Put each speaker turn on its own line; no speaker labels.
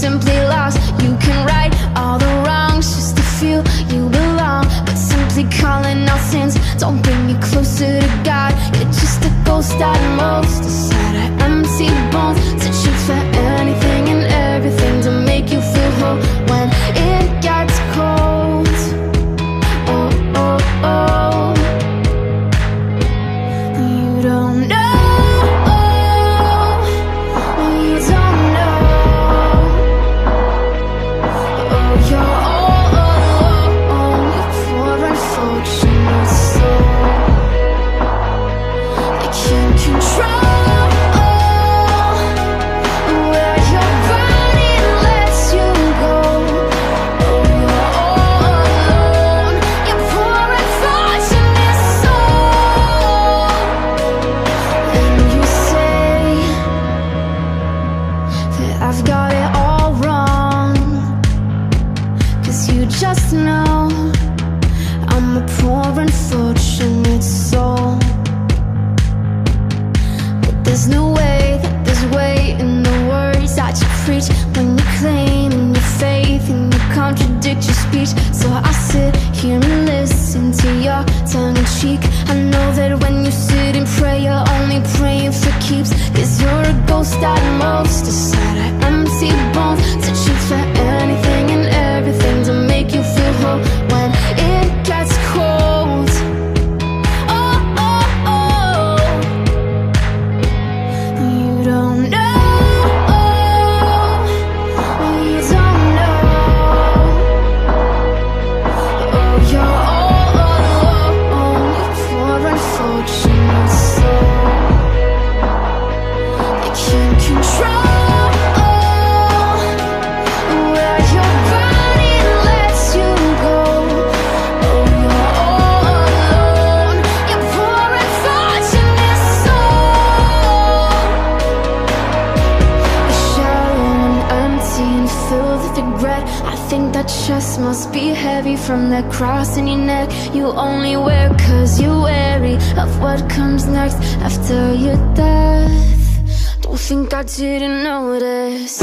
simply lost. You can right all the wrongs just to feel you belong, but simply calling out sins don't bring you closer to God. You're just a ghost at most, a set of empty bones, searching for anything and everything to make you feel whole when it gets cold. Oh, oh, oh. You don't know. You don't know. Oh, you're all alone. You're poor unfortunate soul. They can't control where your body lets you go. Oh, you're all alone. You're poor unfortunate soul. And you say that I've got it all wrong, 'cause you just know I'm a poor unfortunate soul. But there's no way that there's weight in the words that you preach when you claim in your faith and you contradict your speech. So I sit here and listen to your tongue-in-cheek. I know that when you sit and pray, you're only praying for keeps, 'cause you're a ghost at most, a set of empty bones, searching for anything and everything to make you feel whole when it gets cold. Oh, oh, oh. You don't know. You don't know. Oh, you're all alone. You're poor unfortunate soul. They can't control where your body lets you go. Oh, you're all alone. You're poor unfortunate soul. You're shallow and empty and filled with regret. I think that chest must be heavy from that cross in your neck you only wear 'cause you're wary of what comes next after your death. Don't think I didn't notice.